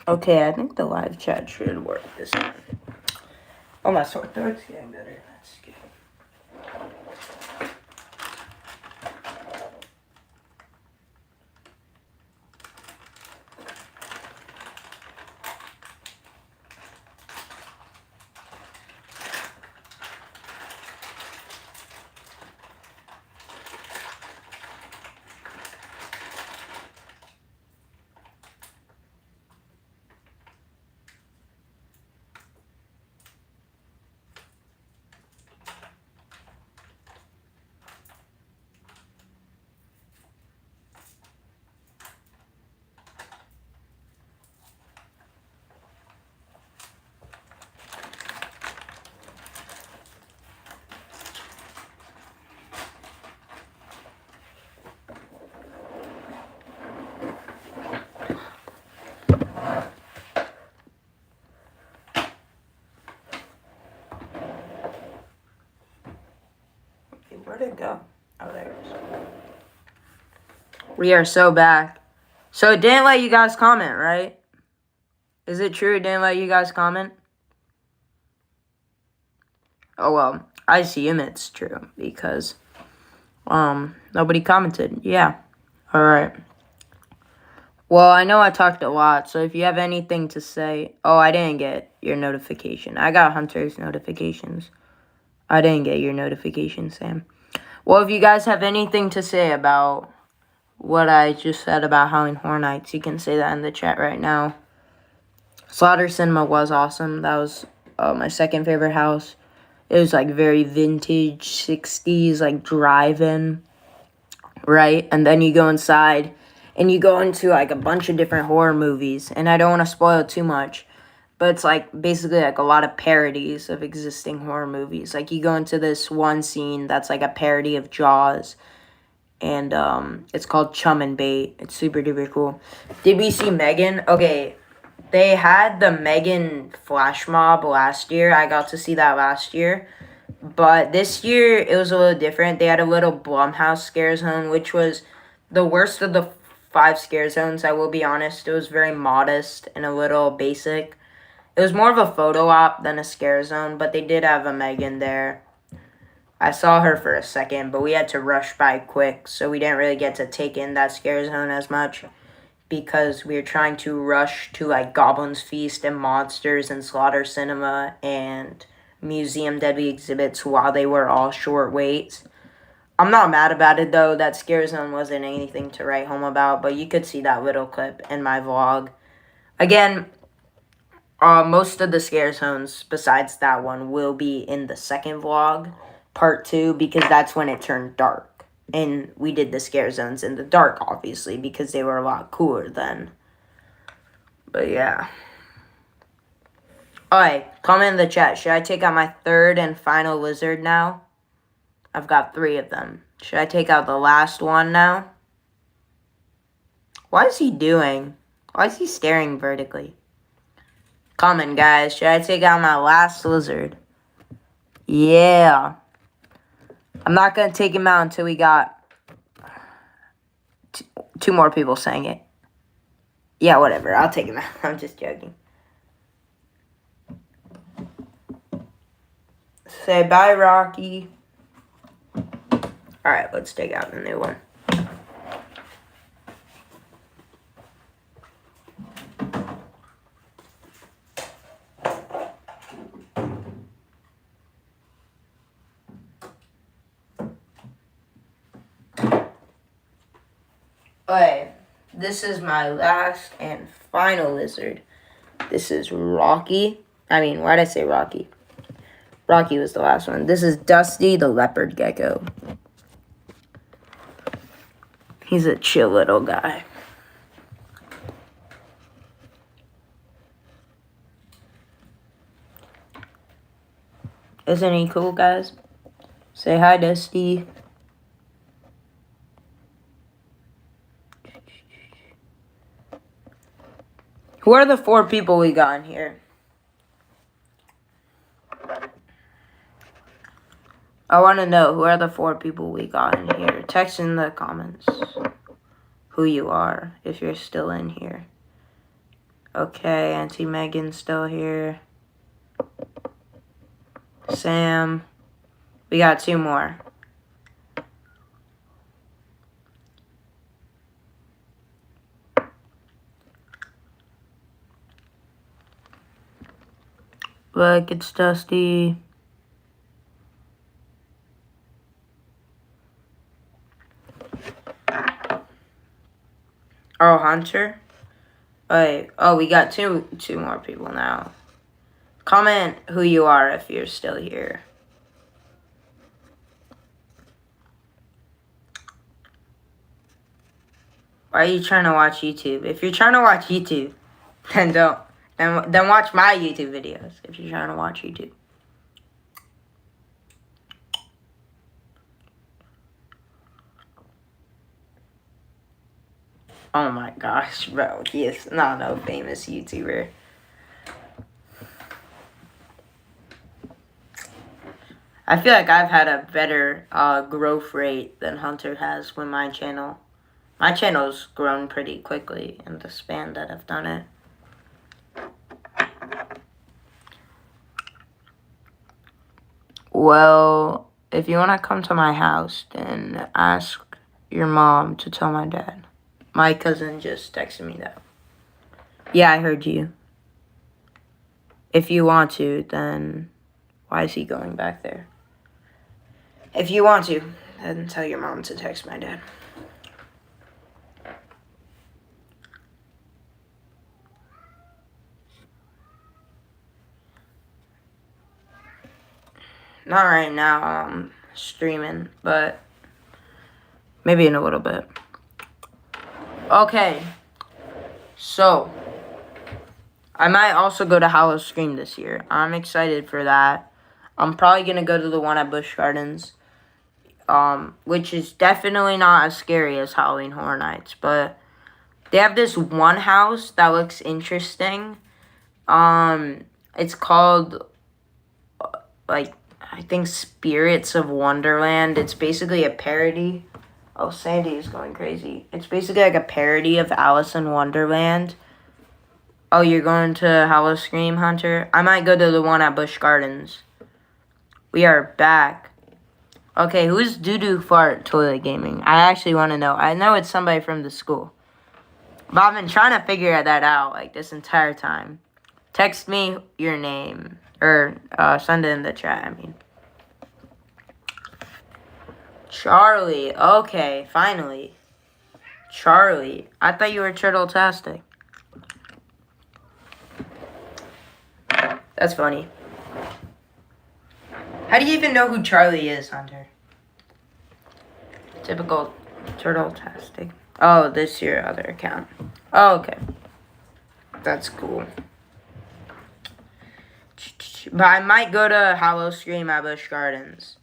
Okay, I think the live chat should work this time. Oh, my sore throat's getting better. That's good. Okay, where'd it go? Oh, there it is. We are so back. So it didn't let you guys comment, right? Is it true it didn't let you guys comment? Oh, well, I assume it's true because, nobody commented. Yeah. All right. Well, I know I talked a lot, so if you have anything to say... Oh, I didn't get your notification. I got Hunter's notifications. I didn't get your notification, Sam. Well, if you guys have anything to say about what I just said about Howling Horror Nights, you can say that in the chat right now. Slaughter Cinema was awesome. That was my second favorite house. It was like very vintage 60s, like drive-in, right? And then you go inside and you go into like a bunch of different horror movies. And I don't want to spoil it too much, but it's like basically like a lot of parodies of existing horror movies. Like you go into this one scene that's like a parody of Jaws, and it's called Chum and Bait. It's super duper cool. Did we see Megan? Okay, they had the Megan flash mob last year. I got to see that last year. But this year, it was a little different. They had a little Blumhouse scare zone, which was the worst of the 5 scare zones, I will be honest. It was very modest and a little basic. It was more of a photo op than a scare zone, but they did have a Megan there. I saw her for a second, but we had to rush by quick, so we didn't really get to take in that scare zone as much because we were trying to rush to like Goblin's Feast and Monsters and Slaughter Cinema and Museum Deadly Exhibits while they were all short waits. I'm not mad about it though. That scare zone wasn't anything to write home about, but you could see that little clip in my vlog. Again, most of the scare zones besides that one will be in the second vlog, part 2, because that's when it turned dark. And we did the scare zones in the dark, obviously, because they were a lot cooler then. But yeah. Alright, comment in the chat. Should I take out my third and final lizard now? I've got 3 of them. Should I take out the last one now? What is he doing? Why is he staring vertically? Comment, guys. Should I take out my last lizard? Yeah. I'm not going to take him out until we got 2 more people saying it. Yeah, whatever. I'll take him out. I'm just joking. Say bye, Rocky. Alright, let's take out the new one. Okay, this is my last and final lizard. This is Rocky. I mean, why did I say Rocky? Rocky was the last one. This is Dusty the leopard gecko. He's a chill little guy. Isn't he cool, guys? Say hi, Dusty. Who are the 4 people we got in here? I want to know who are the 4 people we got in here. Text in the comments who you are if you're still in here. Okay, Auntie Megan's still here. Sam. We got 2 more. Look, it's Dusty. Oh, Hunter? Wait, oh, we got two more people now. Comment who you are if you're still here. Why are you trying to watch YouTube? If you're trying to watch YouTube, then don't. Then watch my YouTube videos if you're trying to watch YouTube. Oh my gosh, bro. He is not no famous YouTuber. I feel like I've had a better growth rate than Hunter has with my channel. My channel's grown pretty quickly in the span that I've done it. Well, if you want to come to my house, then ask your mom to tell my dad. My cousin just texted me that. Yeah, I heard you. If you want to, then why is he going back there? If you want to, then tell your mom to text my dad. Not right now, I'm streaming, but maybe in a little bit. Okay, so I might also go to Howl-O-Scream this year. I'm excited for that. I'm probably going to go to the one at Busch Gardens, which is definitely not as scary as Halloween Horror Nights, but they have this one house that looks interesting. It's called, like, I think Spirits of Wonderland. It's basically a parody. Oh, Sandy is going crazy. It's basically like a parody of Alice in Wonderland. Oh, you're going to Howl-O-Scream, Hunter? I might go to the one at Busch Gardens. We are back. Okay, who's Doo-Doo Fart Toilet Gaming? I actually want to know. I know it's somebody from the school. But I've been trying to figure that out, like, this entire time. Text me your name. Or, send it in the chat, I mean. Charlie. Okay, finally. Charlie. I thought you were Turtle-tastic. That's funny. How do you even know who Charlie is, Hunter? Typical Turtle-tastic. Oh, this your other account. Oh, okay. That's cool. But I might go to Howl-O-Scream at Busch Gardens.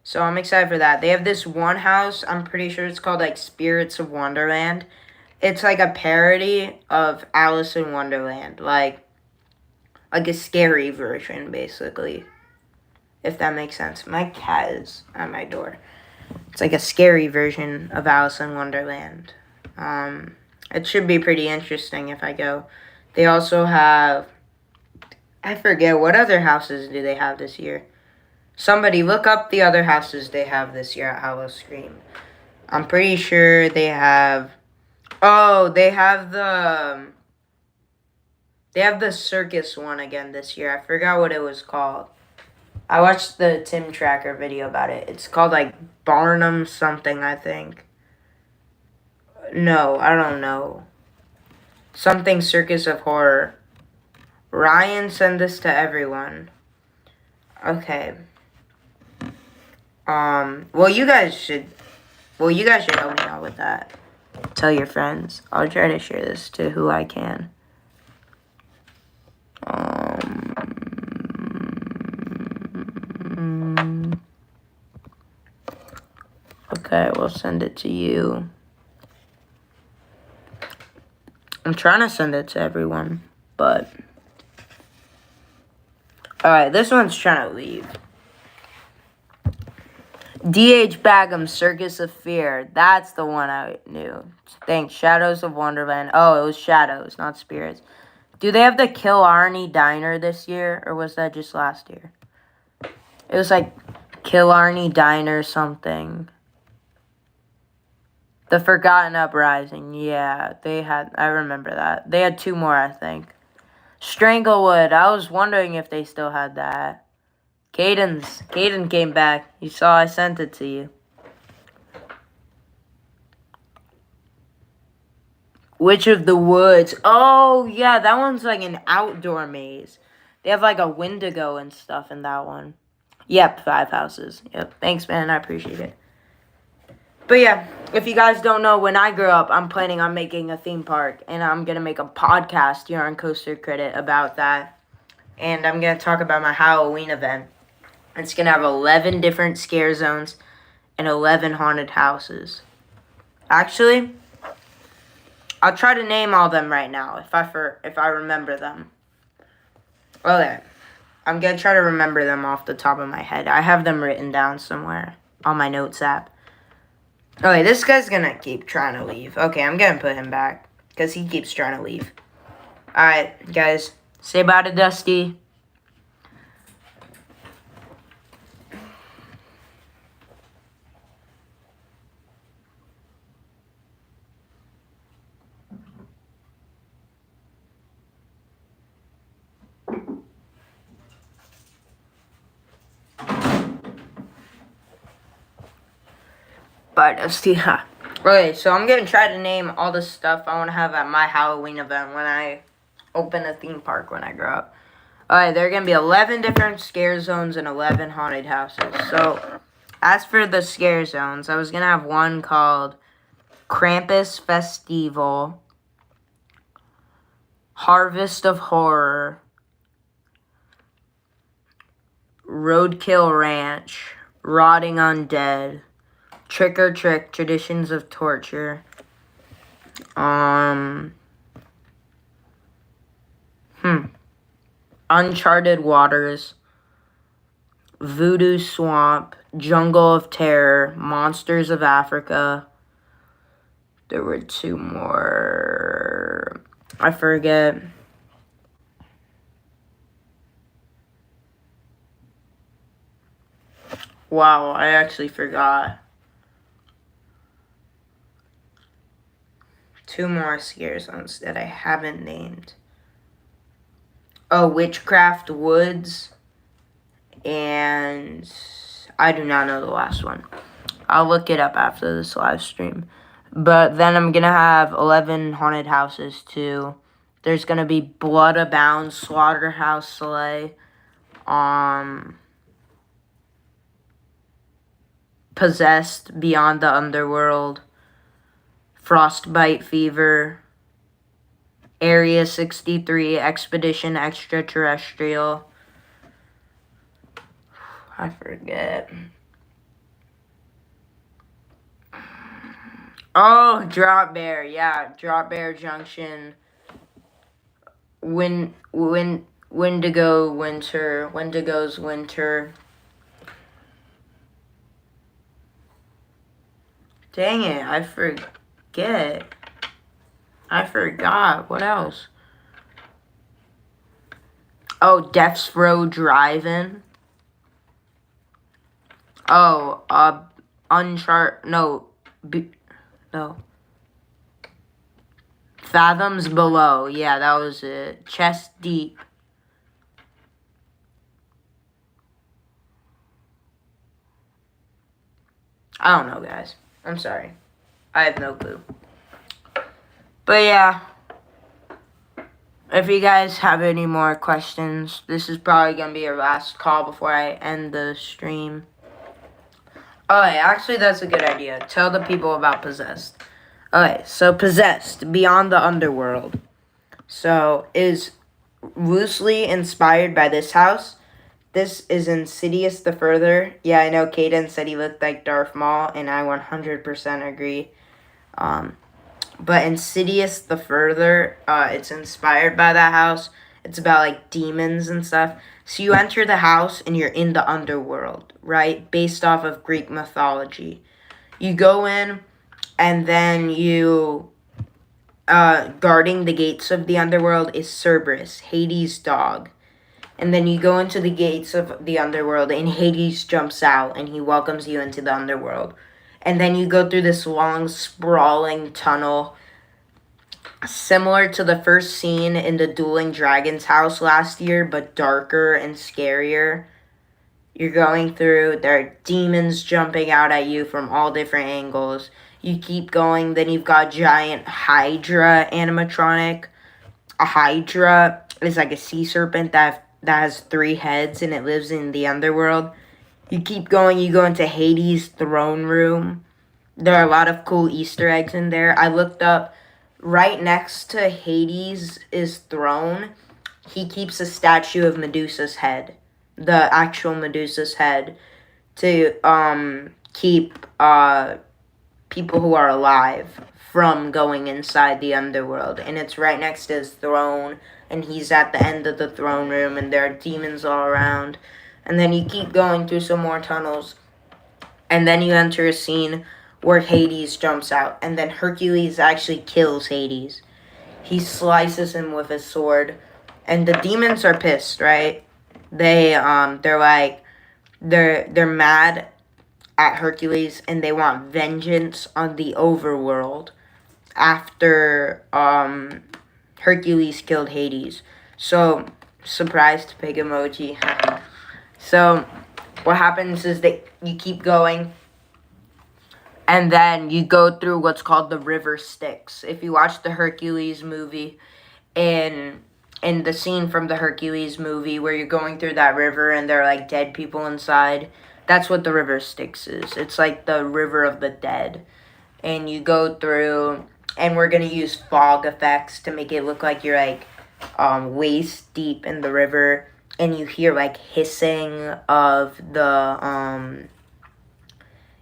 So I'm excited for that. They have this one house, I'm pretty sure it's called, like, Spirits of Wonderland. It's like a parody of Alice in Wonderland. Like a scary version, basically. If that makes sense. My cat is at my door. It's like a scary version of Alice in Wonderland. It should be pretty interesting if I go. They also have, I forget, what other houses do they have this year? Somebody look up the other houses they have this year at Howl-O-Scream. I'm pretty sure they have, oh, they have the circus one again this year. I forgot what it was called. I watched the Tim Tracker video about it. It's called, like, Barnum something, I think. No, I don't know. Something Circus of Horror. Ryan, send this to everyone. Okay. Well, you guys should help me out with that. Tell your friends. I'll try to share this to who I can. Okay, we'll send it to you. I'm trying to send it to everyone, but... Alright, this one's trying to leave. D.H. Bagham's Circus of Fear. That's the one I knew. Thanks. Shadows of Wonderland. Oh, it was Shadows, not Spirits. Do they have the Killarney Diner this year, or was that just last year? It was like Killarney Diner something. The Forgotten Uprising, yeah, they had, I remember that. They had 2 more, I think. Stranglewood, I was wondering if they still had that. Caden came back. You saw I sent it to you. Witch of the Woods. Oh, yeah, that one's like an outdoor maze. They have like a Wendigo and stuff in that one. Yep, 5 houses. Yep, thanks, man. I appreciate it. But yeah, if you guys don't know, when I grow up, I'm planning on making a theme park. And I'm going to make a podcast here on Coaster Credit about that. And I'm going to talk about my Halloween event. It's going to have 11 different scare zones and 11 haunted houses. Actually, I'll try to name all them right now if I remember them. Okay. I'm going to try to remember them off the top of my head. I have them written down somewhere on my notes app. Okay, this guy's going to keep trying to leave. Okay, I'm going to put him back because he keeps trying to leave. Alright, guys. Say bye to Dusty. Bye, Dusty. Okay, so I'm going to try to name all the stuff I want to have at my Halloween event when I open a theme park when I grow up. Alright, there are going to be 11 different scare zones and 11 haunted houses. So, as for the scare zones, I was going to have one called Krampus Festival, Harvest of Horror, Roadkill Ranch, Rotting Undead, Trick or Trick, Traditions of Torture, Uncharted Waters, Voodoo Swamp, Jungle of Terror, Monsters of Africa. There were 2 more. I forget. Wow, I actually forgot. 2 more scare zones that I haven't named. Oh, Witchcraft Woods. And I do not know the last one. I'll look it up after this live stream. But then I'm going to have 11 haunted houses too. There's going to be Blood Abound, Slaughterhouse Slay, Possessed, Beyond the Underworld, Frostbite Fever, Area 63, Expedition Extraterrestrial. I forget. Oh, Drop Bear. Yeah, Drop Bear Junction. Wendigo's Winter. Dang it, I forget. I forgot. What else? Oh, Death's Row Drive-In. Oh, no. Fathoms Below. Yeah, that was it. Chest Deep. I don't know, guys. I'm sorry. I have no clue. But yeah. If you guys have any more questions, this is probably going to be your last call before I end the stream. Okay, actually, that's a good idea. Tell the people about Possessed. Okay, so Possessed, Beyond the Underworld. So, is loosely inspired by this house. This is Insidious the Further. Yeah, I know Caden said he looked like Darth Maul, and I 100% agree. But Insidious the Further, it's inspired by that house. It's about, like, demons and stuff. So you enter the house, and you're in the underworld, right? Based off of Greek mythology. You go in, and then you guarding the gates of the underworld is Cerberus, Hades' dog. And then you go into the gates of the underworld, and Hades jumps out, and he welcomes you into the underworld. And then you go through this long, sprawling tunnel, similar to the first scene in the Dueling Dragons house last year, but darker and scarier. You're going through, there are demons jumping out at you from all different angles. You keep going, then you've got giant Hydra animatronic. A Hydra is like a sea serpent that has 3 heads, and it lives in the underworld. You keep going, you go into Hades' throne room. There are a lot of cool Easter eggs in there. I looked up, right next to Hades' throne, he keeps a statue of Medusa's head. The actual Medusa's head. To keep people who are alive from going inside the underworld. And it's right next to his throne, and he's at the end of the throne room, and there are demons all around. And then you keep going through some more tunnels, and then you enter a scene where Hades jumps out, and then Hercules actually kills Hades. He slices him with his sword, and the demons are pissed, right? They're mad at Hercules, and they want vengeance on the overworld after Hercules killed Hades. So, surprised pig emoji. So, what happens is that you keep going, and then you go through what's called the River Styx. If you watch the Hercules movie, in the scene from the Hercules movie where you're going through that river and there are like dead people inside, that's what the River Styx is. It's like the river of the dead. And you go through, and we're going to use fog effects to make it look like you're like waist deep in the river, and you hear like hissing of the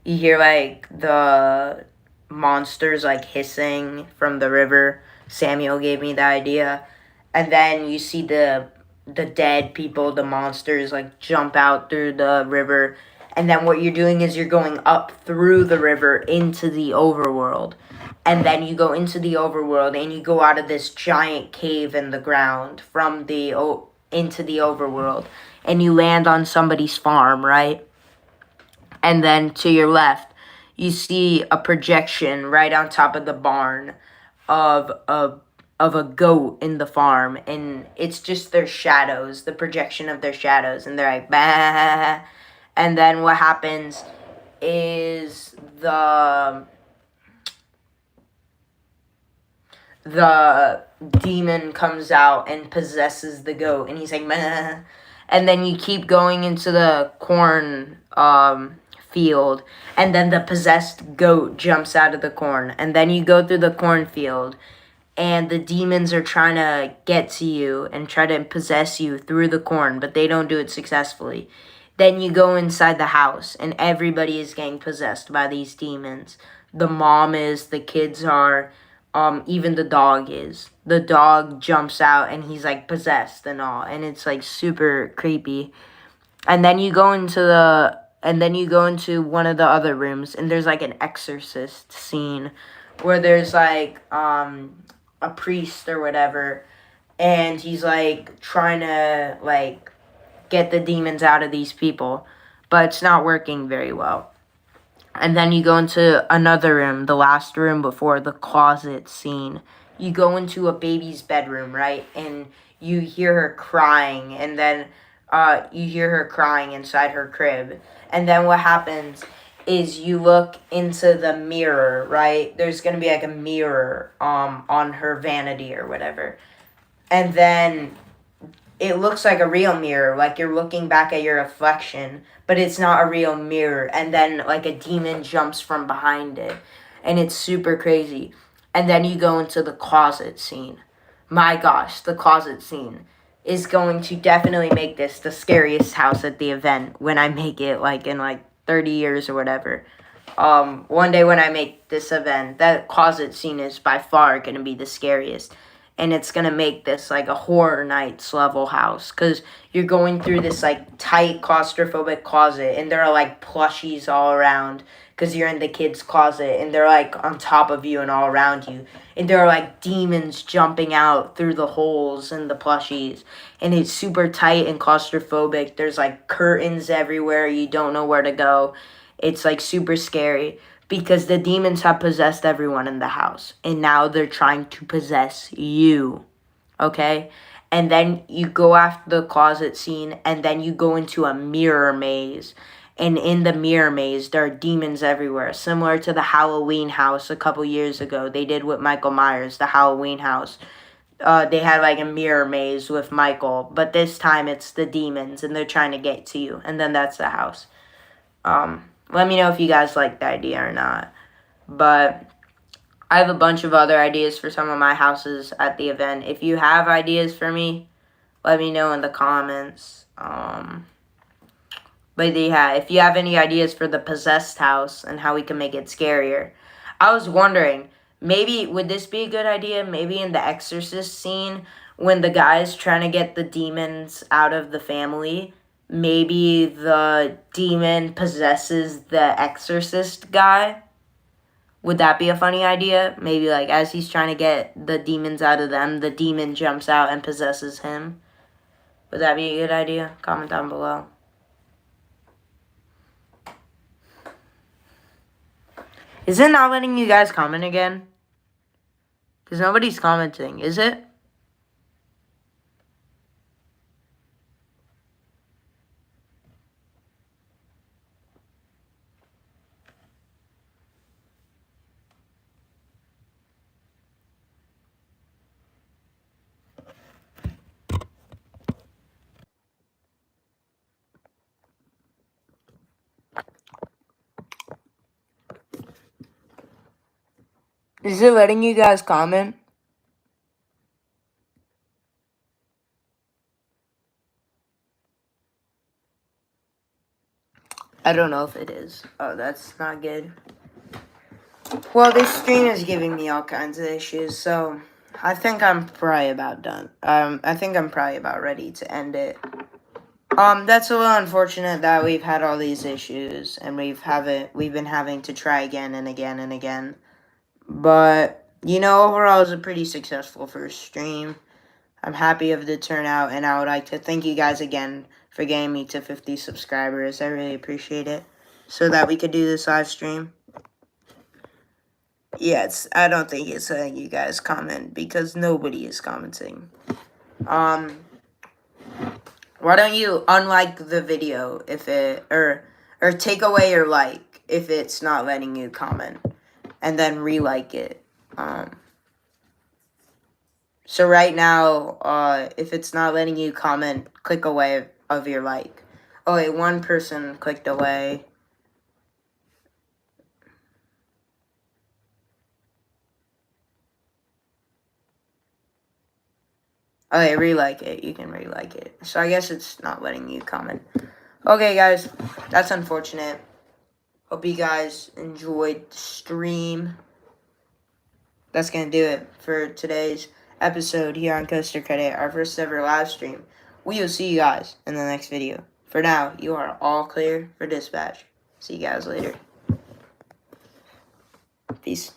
you hear like the monsters like hissing from the river. Samuel gave me the idea. And then you see the dead people, the monsters, like jump out through the river. And then what you're doing is you're going up through the river into the overworld. And then you go into the overworld, and you go out of this giant cave in the ground from into the overworld. And you land on somebody's farm, right? And then to your left, you see a projection right on top of the barn of a goat in the farm, and it's just their shadows, the projection of their shadows, and they're like, bah. And then what happens is the demon comes out and possesses the goat, and he's like, bah. And then you keep going into the corn field, and then the possessed goat jumps out of the corn, and then you go through the cornfield, and the demons are trying to get to you and try to possess you through the corn, but they don't do it successfully. Then you go inside the house, and everybody is getting possessed by these demons. The mom is, the kids are, even the dog is. The dog jumps out, and he's like possessed and all, and it's like super creepy. And then you go into one of the other rooms, and there's like an exorcist scene where there's like a priest or whatever, and he's like trying to like get the demons out of these people, but it's not working very well. And then you go into another room, the last room before the closet scene. You go into a baby's bedroom, right? And you hear her crying, and then you hear her crying inside her crib. And then what happens is you look into the mirror, right? There's going to be like a mirror on her vanity or whatever. And then it looks like a real mirror, like you're looking back at your reflection, but it's not a real mirror. And then like a demon jumps from behind it, and it's super crazy. And then you go into the closet scene. My gosh, the closet scene is going to definitely make this the scariest house at the event when I make it like in like 30 years or whatever. One day when I make this event, that closet scene is by far going to be the scariest. And it's going to make this like a Horror Nights level house. Because you're going through this like tight claustrophobic closet. And there are like plushies all around. Because you're in the kid's closet. And they're like on top of you and all around you. and there are like demons jumping out through the holes in the plushies, and it's super tight and claustrophobic. There's like curtains everywhere. You don't know where to go. It's like super scary because the demons have possessed everyone in the house, and now they're trying to possess you. Okay? And then you go after the closet scene, and then you go into a mirror maze. And in the mirror maze, there are demons everywhere, similar to the Halloween house a couple years ago. They did with Michael Myers, the Halloween house. They had like a mirror maze with Michael, but this time it's the demons, and they're trying to get to you. And then that's the house. Let me know if you guys like the idea or not. But I have a bunch of other ideas for some of my houses at the event. If you have ideas for me, let me know in the comments. But yeah, if you have any ideas for the possessed house and how we can make it scarier. I was wondering, maybe, would this be a good idea? Maybe in the Exorcist scene, when the guy's trying to get the demons out of the family, maybe the demon possesses the Exorcist guy? Would that be a funny idea? Maybe, like, as he's trying to get the demons out of them, the demon jumps out and possesses him. Would that be a good idea? Comment down below. Is it not letting you guys comment again? Because nobody's commenting, is it? Is it letting you guys comment? I don't know if it is. Oh, that's not good. Well, this stream is giving me all kinds of issues, so I think I'm probably about done. I think I'm probably about ready to end it. That's a little unfortunate that we've had all these issues and we've been having to try again and again and again. But, you know, overall it was a pretty successful first stream. I'm happy of the turnout, and I would like to thank you guys again for getting me to 50 subscribers. I really appreciate it. So that we could do this live stream. Yeah, I don't think it's letting you guys comment because nobody is commenting. Why don't you unlike the video if it, or take away your like if it's not letting you comment, and then re-like it. So right now, if it's not letting you comment, click away of your like. Oh wait, one person clicked away. Okay, re-like it. You can re-like it. So I guess it's not letting you comment. Okay, guys. That's unfortunate. Hope you guys enjoyed the stream. That's going to do it for today's episode here on Coaster Credit, our first ever live stream. We will see you guys in the next video. For now, you are all clear for dispatch. See you guys later. Peace.